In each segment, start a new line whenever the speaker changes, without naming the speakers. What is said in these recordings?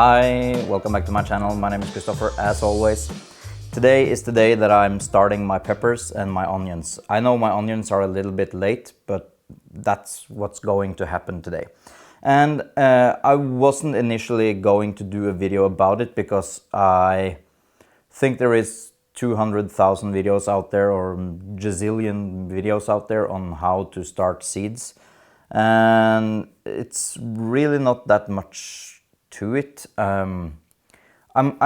Hi, welcome back to my channel. My name is Christopher, as always. Today is the day that I'm starting my peppers and my onions. I know my onions are a little bit late, but that's what's going to happen today. And I wasn't initially going to do a video about it because I think there is 200,000 videos out there or gazillion videos out there on how to start seeds. And it's really not that much to it. I'm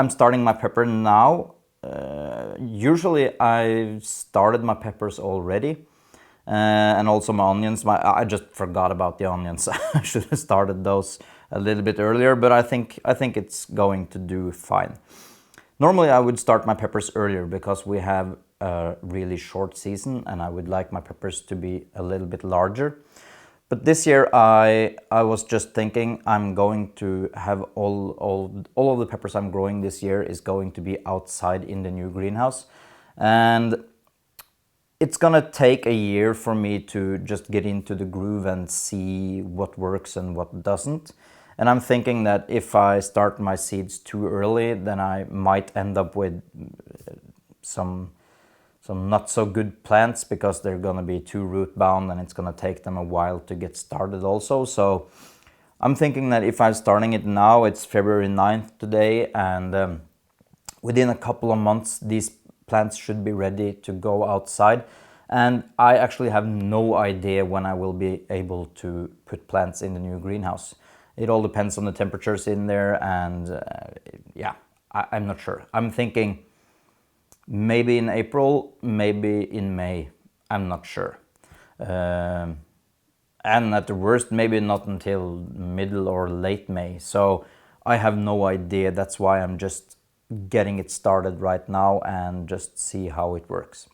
starting my pepper now. Usually I've started my peppers already, and also my onions. I just forgot about the onions. I should have started those a little bit earlier, but I think it's going to do fine. Normally I would start my peppers earlier because we have a really short season and I would like my peppers to be a little bit larger. But this year I was just thinking I'm going to have all of the peppers I'm growing this year is going to be outside in the new greenhouse. And it's gonna take a year for me to just get into the groove and see what works and what doesn't. And I'm thinking that if I start my seeds too early, then I might end up with some not so good plants because they're gonna be too root bound and it's gonna take them a while to get started also. So I'm thinking that if I'm starting it now, it's February 9th today, and within a couple of months these plants should be ready to go outside. And I actually have no idea when I will be able to put plants in the new greenhouse. It all depends on the temperatures in there, and yeah, I'm not sure. I'm thinking maybe in April, maybe in May, I'm not sure. And at the worst, maybe not until middle or late May. So I have no idea. That's why I'm just getting it started right now and just see how it works.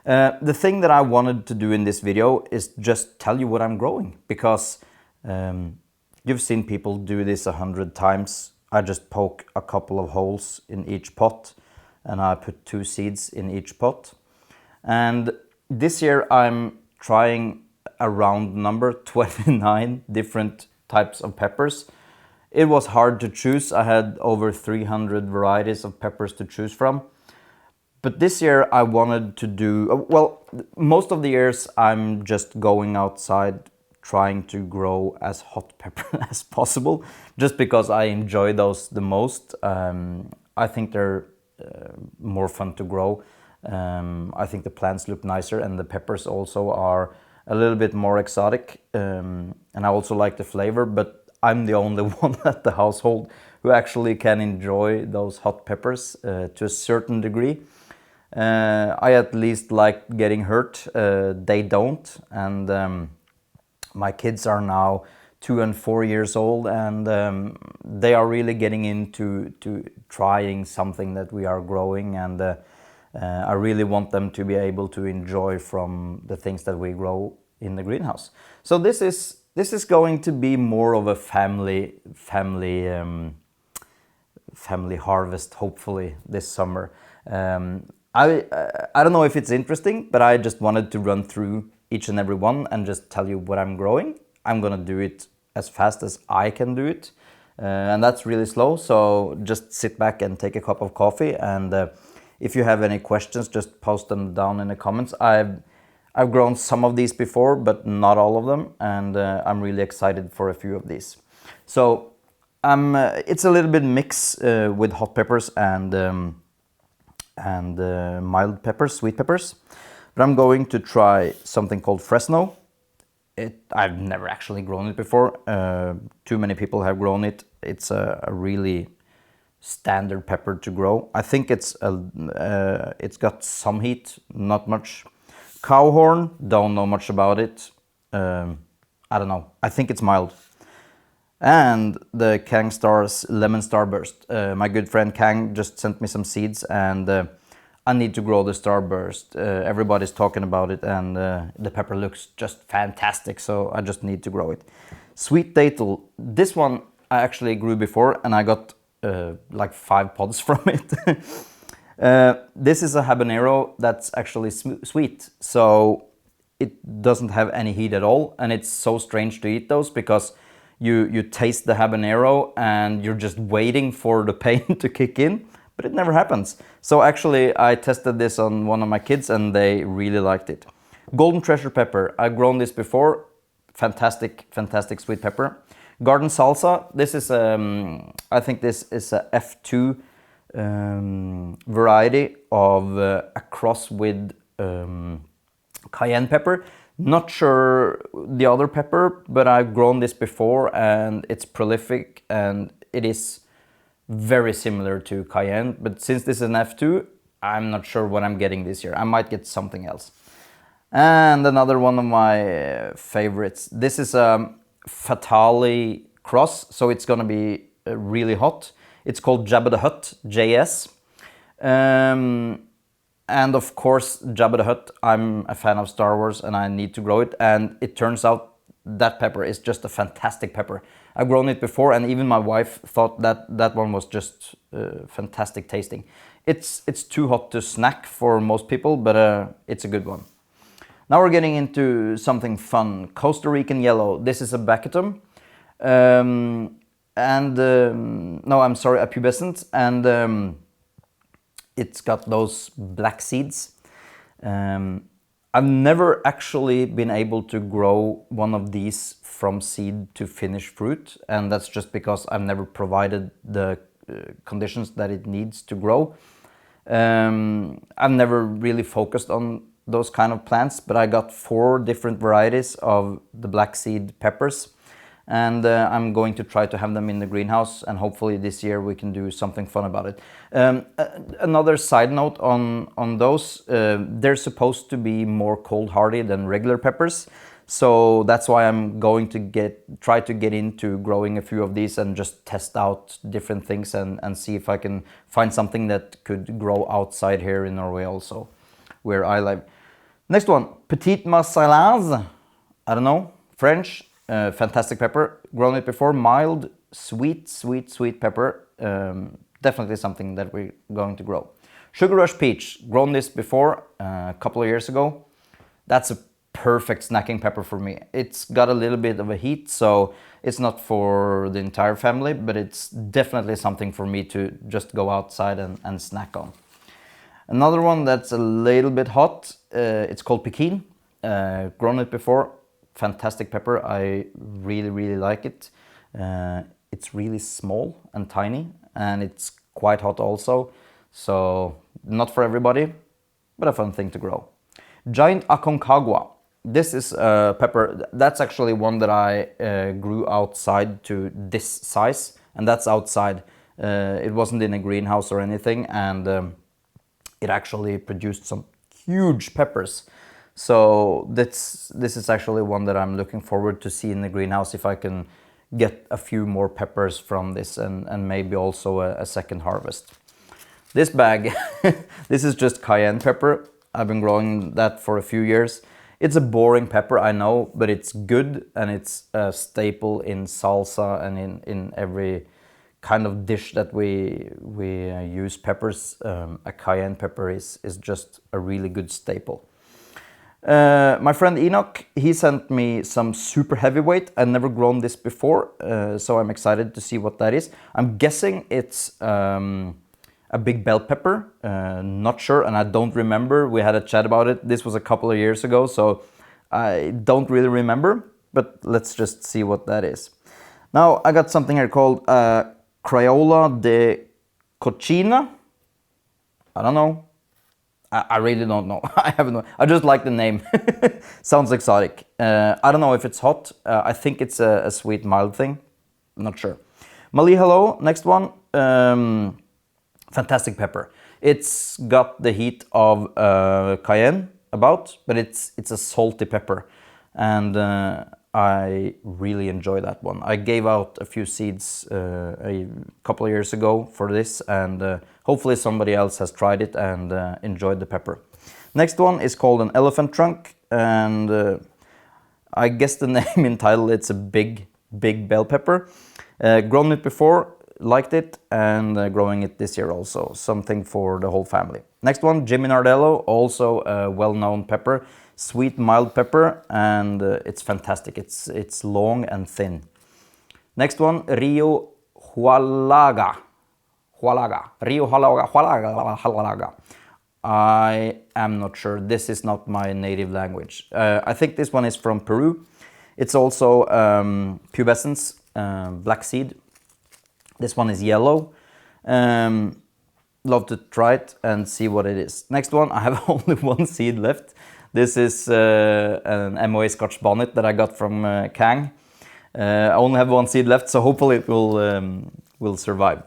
The thing that I wanted to do in this video is just tell you what I'm growing, because you've seen people do this 100 times. I just poke a couple of holes in each pot and I put 2 seeds in each pot. And this year I'm trying a round number, 29 different types of peppers. It was hard to choose. I had over 300 varieties of peppers to choose from. But this year I wanted to do, well, most of the years I'm just going outside trying to grow as hot pepper as possible, just because I enjoy those the most. I think they're more fun to grow. I think the plants look nicer and the peppers also are a little bit more exotic, and I also like the flavor, but I'm the only one at the household who actually can enjoy those hot peppers to a certain degree. I at least like getting hurt, they don't, and my kids are now 2 and 4 years old, and they are really getting into trying something that we are growing, and I really want them to be able to enjoy from the things that we grow in the greenhouse. So this is going to be more of a family harvest, hopefully, this summer. I don't know if it's interesting, but I just wanted to run through each and every one and just tell you what I'm growing. I'm gonna do it as fast as I can do it, and that's really slow, so just sit back and take a cup of coffee, and if you have any questions, just post them down in the comments. I've grown some of these before, but not all of them, and I'm really excited for a few of these. So it's a little bit mix with hot peppers and mild peppers, sweet peppers, but I'm going to try something called Fresno. I've never actually grown it before. Too many people have grown it. It's a really standard pepper to grow. I think it's got some heat, not much. Cowhorn, don't know much about it. I don't know. I think it's mild. And the Kang Star's Lemon Starburst. My good friend Kang just sent me some seeds, and I need to grow the Starburst. Everybody's talking about it, and the pepper looks just fantastic, so I just need to grow it. Sweet Datil. This one I actually grew before, and I got like 5 pods from it. This is a habanero that's actually sweet, so it doesn't have any heat at all, and it's so strange to eat those because you taste the habanero and you're just waiting for the pain to kick in, but it never happens. So actually I tested this on one of my kids and they really liked it. Golden Treasure pepper, I've grown this before. Fantastic, fantastic sweet pepper. Garden Salsa, this is, I think this is a F2 variety of a cross with cayenne pepper. Not sure the other pepper, but I've grown this before and it's prolific and it is very similar to cayenne. But since this is an F2, I'm not sure what I'm getting this year. I might get something else. And another one of my favorites. This is a Fatale cross, so it's gonna be really hot. It's called Jabba the Hutt, JS. And of course, Jabba the Hutt, I'm a fan of Star Wars and I need to grow it. And it turns out that pepper is just a fantastic pepper. I've grown it before and even my wife thought that that one was just fantastic tasting. It's too hot to snack for most people, but it's a good one. Now we're getting into something fun. Costa Rican yellow. This is a Baccatum. No, I'm sorry, a pubescent. And it's got those black seeds. I've never actually been able to grow one of these from seed to finished fruit. And that's just because I've never provided the conditions that it needs to grow. I've never really focused on those kind of plants, but I got 4 different varieties of the black seed peppers and I'm going to try to have them in the greenhouse and hopefully this year we can do something fun about it. Another side note on those, they're supposed to be more cold hardy than regular peppers, so that's why I'm going to try to get into growing a few of these and just test out different things and see if I can find something that could grow outside here in Norway also, where I live. Next one, Petit Marseillais, I don't know, French, fantastic pepper, grown it before, mild, sweet pepper, definitely something that we're going to grow. Sugar Rush Peach, grown this before, a couple of years ago. That's a perfect snacking pepper for me. It's got a little bit of a heat, so it's not for the entire family, but it's definitely something for me to just go outside and snack on. Another one that's a little bit hot, it's called Pequin. Grown it before, fantastic pepper. I really like it. It's really small and tiny and it's quite hot also. So not for everybody, but a fun thing to grow. Giant Aconcagua. This is a pepper, that's actually one that I grew outside to this size, and that's outside. It wasn't in a greenhouse or anything, and it actually produced some huge peppers. So this is actually one that I'm looking forward to see in the greenhouse, if I can get a few more peppers from this and maybe also a second harvest. This bag, this is just cayenne pepper. I've been growing that for a few years. It's a boring pepper, I know, but it's good and it's a staple in salsa and in every kind of dish that we use peppers. A cayenne pepper is just a really good staple. My friend Enoch, he sent me some super heavyweight. I've never grown this before, so I'm excited to see what that is. I'm guessing it's a big bell pepper, not sure, and I don't remember. We had a chat about it. This was a couple of years ago, so I don't really remember, but let's just see what that is. Now I got something here called Criolla De Cocina. I don't know. I really don't know. I haven't know. I just like the name. Sounds exotic. I don't know if it's hot. I think it's a sweet, mild thing. I'm not sure. Malih-Helow, next one. Fantastic pepper. It's got the heat of cayenne about, but it's a salty pepper. And I really enjoy that one. I gave out a few seeds a couple of years ago for this, and hopefully somebody else has tried it and enjoyed the pepper. Next one is called an elephant trunk, and I guess the name in title, it's a big bell pepper. Grown it before, liked it, and growing it this year also. Something for the whole family. Next one, Jimmy Nardello, also a well-known pepper. Sweet, mild pepper, and it's fantastic. It's long and thin. Next one, Río Huallaga. Río Huallaga. I am not sure. This is not my native language. I think this one is from Peru. It's also pubescence, black seed. This one is yellow. Love to try it and see what it is. Next one, I have only one seed left. This is an MOA Scotch Bonnet that I got from Kang. I only have one seed left, so hopefully it will survive.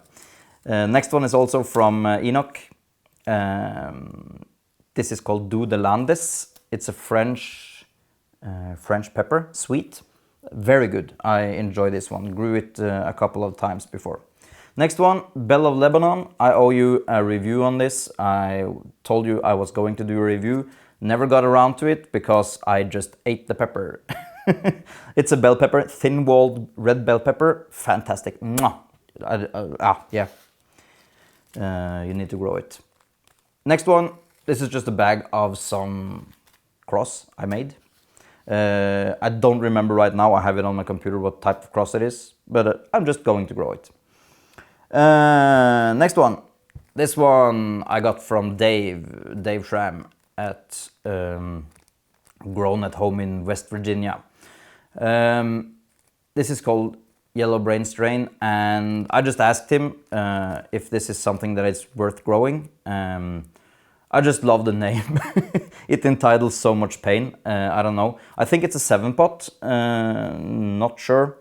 Next one is also from Enoch. This is called Dous Des Landes. It's a French pepper, sweet, very good. I enjoy this one. Grew it a couple of times before. Next one, Belle of Lebanon. I owe you a review on this. I told you I was going to do a review. Never got around to it because I just ate the pepper. It's a bell pepper, thin-walled red bell pepper. Fantastic. Mwah. Yeah. You need to grow it. Next one, this is just a bag of some cross I made. I don't remember right now. I have it on my computer what type of cross it is, but I'm just going to grow it. Next one. This one I got from Dave Schramm at Grown at Home in West Virginia. This is called Yellow Brain Strain, and I just asked him if this is something that is worth growing. I just love the name. It entitles so much pain. I don't know. I think it's a 7-pot. Not sure.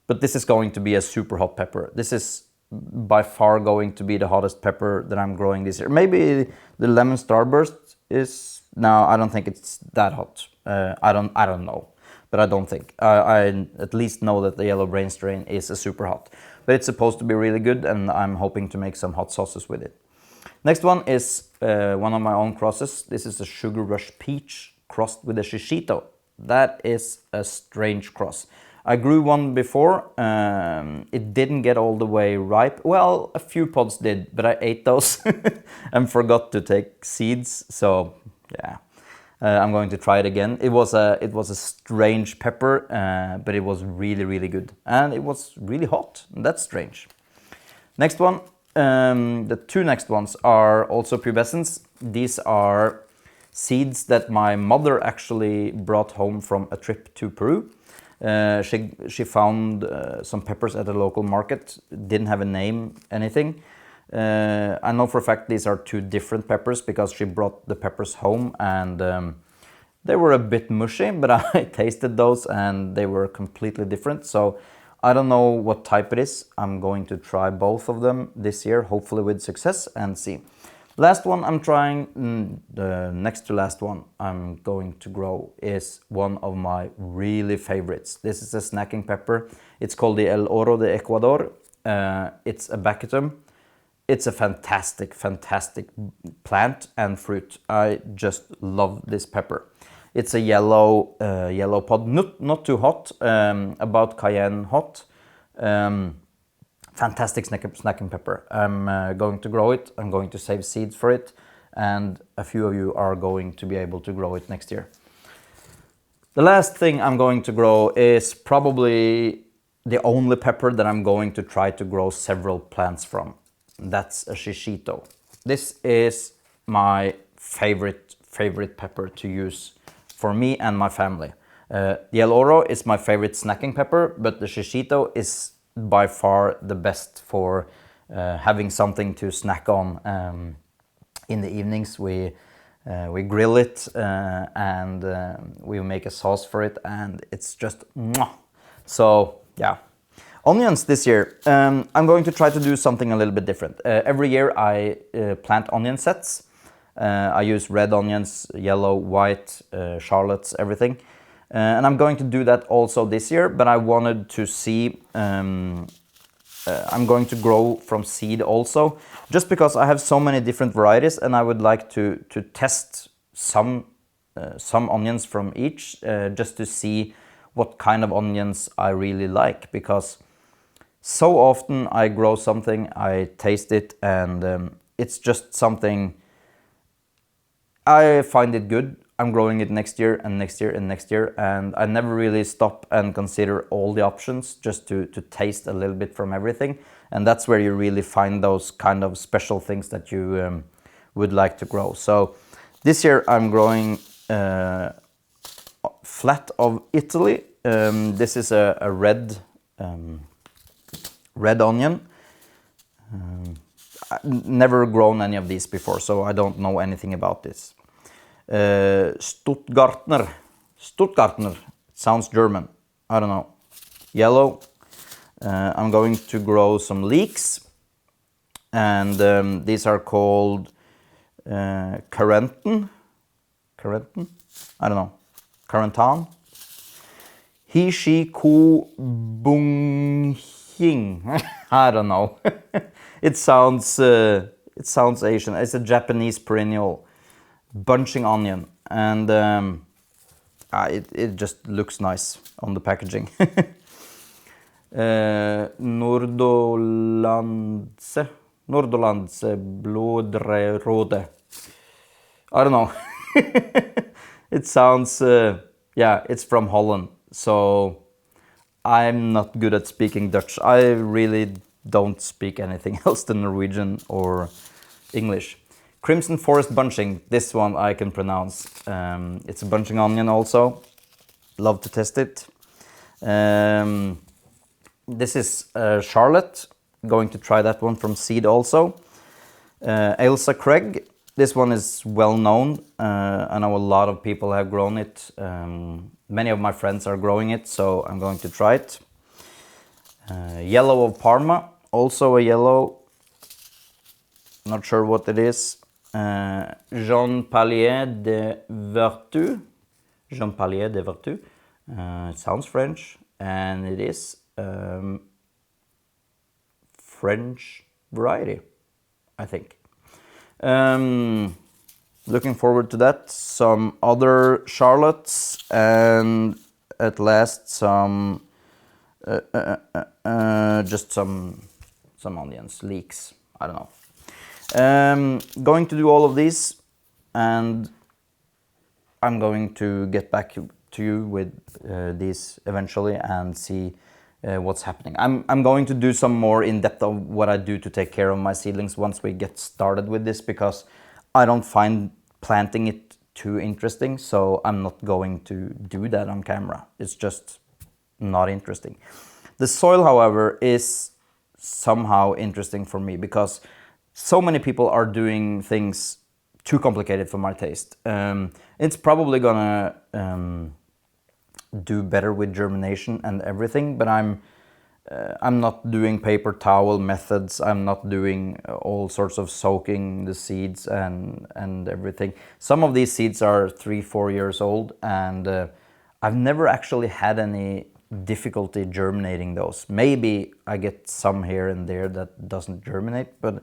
But this is going to be a super hot pepper. This is by far going to be the hottest pepper that I'm growing this year. Maybe the lemon Starrburst is... No, I don't think it's that hot. I don't know. But I don't think. I at least know that the Yellow Brain Strain is a super hot. But it's supposed to be really good, and I'm hoping to make some hot sauces with it. Next one is one of my own crosses. This is a Sugar Rush Peach crossed with a Shishito. That is a strange cross. I grew one before. It didn't get all the way ripe. Well, a few pods did, but I ate those and forgot to take seeds. So, yeah. I'm going to try it again. It was a strange pepper, but it was really, really good. And it was really hot. That's strange. Next one. The two next ones are also pubescents. These are seeds that my mother actually brought home from a trip to Peru. She found some peppers at a local market. Didn't have a name, anything. I know for a fact these are two different peppers because she brought the peppers home and they were a bit mushy, but I tasted those and they were completely different. So I don't know what type it is. I'm going to try both of them this year, hopefully with success, and see. Last one I'm trying, the next to last one I'm going to grow is one of my really favorites. This is a snacking pepper. It's called the Oro De Ecuador. It's a Baccatum. It's a fantastic, fantastic plant and fruit. I just love this pepper. It's a yellow pod, not too hot, about Cayenne hot. Fantastic snacking pepper. I'm going to grow it. I'm going to save seeds for it. And a few of you are going to be able to grow it next year. The last thing I'm going to grow is probably the only pepper that I'm going to try to grow several plants from. That's a Shishito. This is my favorite pepper to use for me and my family. The El Oro is my favorite snacking pepper, but the Shishito is by far the best for having something to snack on in the evenings. We grill it and we make a sauce for it, and it's just mwah. So yeah. Onions this year, I'm going to try to do something a little bit different. Every year I plant onion sets. I use red onions, yellow, white, shallots, everything. And I'm going to do that also this year, but I wanted to see, I'm going to grow from seed also, just because I have so many different varieties and I would like to test some onions from each, just to see what kind of onions I really like, because so often I grow something, I taste it, and it's just something, I find it good. I'm growing it next year and next year and next year, and I never really stop and consider all the options just to taste a little bit from everything. And that's where you really find those kind of special things that you would like to grow. So this year I'm growing Flat of Italy. This is a red onion. I've never grown any of these before, so I don't know anything about this. Stuttgarter, sounds German, I don't know. Yellow. I'm going to grow some leeks, and these are called Carentan, I don't know, Carentan. Shi Ko Bunching, I don't know. It sounds Asian. It's a Japanese perennial bunching onion, and it just looks nice on the packaging. Noordhollandse Bloedrode. I don't know. It sounds, yeah, it's from Holland, so I'm not good at speaking Dutch. I really don't speak anything else than Norwegian or English. Crimson Forest Bunching, this one I can pronounce. It's a bunching onion also. Love to test it. This is Schalott. Going to try that one from seed also. Ailsa Craig. This one is well known. I know a lot of people have grown it. Many of my friends are growing it, so I'm going to try it. Yellow of Parma. Also a yellow. Not sure what it is. Malih-Helow de Vertu. Malih-Helow de Vertu. It sounds French, and it is French variety, I think. Looking forward to that. Some other Schalotts, and at last some just some onions, leeks. I don't know. Going to do all of these, and I'm going to get back to you with these eventually and see what's happening. I'm going to do some more in depth of what I do to take care of my seedlings once we get started with this, because I don't find planting it too interesting, so I'm not going to do that on camera. It's just not interesting. The soil, however, is somehow interesting for me, because so many people are doing things too complicated for my taste. It's probably gonna do better with germination and everything, but I'm not doing paper towel methods. I'm not doing all sorts of soaking the seeds and everything. Some of these seeds are 3-4 years old, and I've never actually had any difficulty germinating those. Maybe I get some here and there that doesn't germinate, but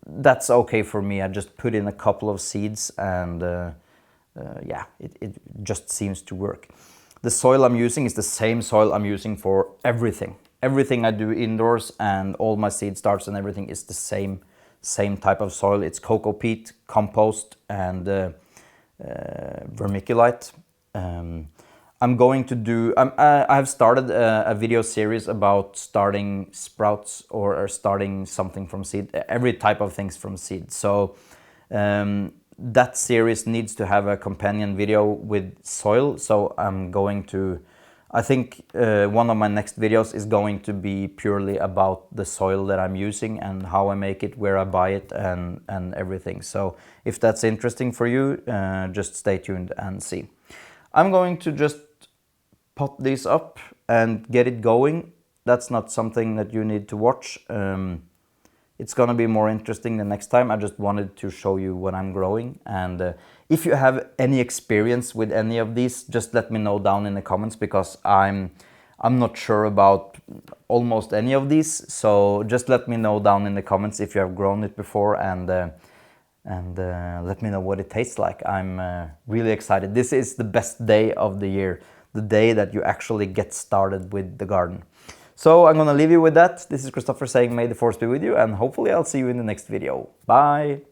that's okay for me. I just put in a couple of seeds, and yeah, it just seems to work. The soil I'm using is the same soil I'm using for everything. Everything I do indoors, and all my seed starts and everything is the same type of soil. It's cocoa peat, compost, and vermiculite. I'm going to do, I have started a video series about starting sprouts or starting something from seed, every type of things from seed. So that series needs to have a companion video with soil. So I'm going to, I think one of my next videos is going to be purely about the soil that I'm using and how I make it, where I buy it, and everything. So if that's interesting for you, just stay tuned and see. I'm going to just pot these up and get it going. That's not something that you need to watch. It's gonna be more interesting the next time. I just wanted to show you what I'm growing. And if you have any experience with any of these, just let me know down in the comments, because I'm not sure about almost any of these. So just let me know down in the comments if you have grown it before, and let me know what it tastes like. I'm really excited. This is the best day of the year, the day that you actually get started with the garden. So I'm gonna leave you with that. This is Christopher saying may the force be with you, and hopefully I'll see you in the next video. Bye!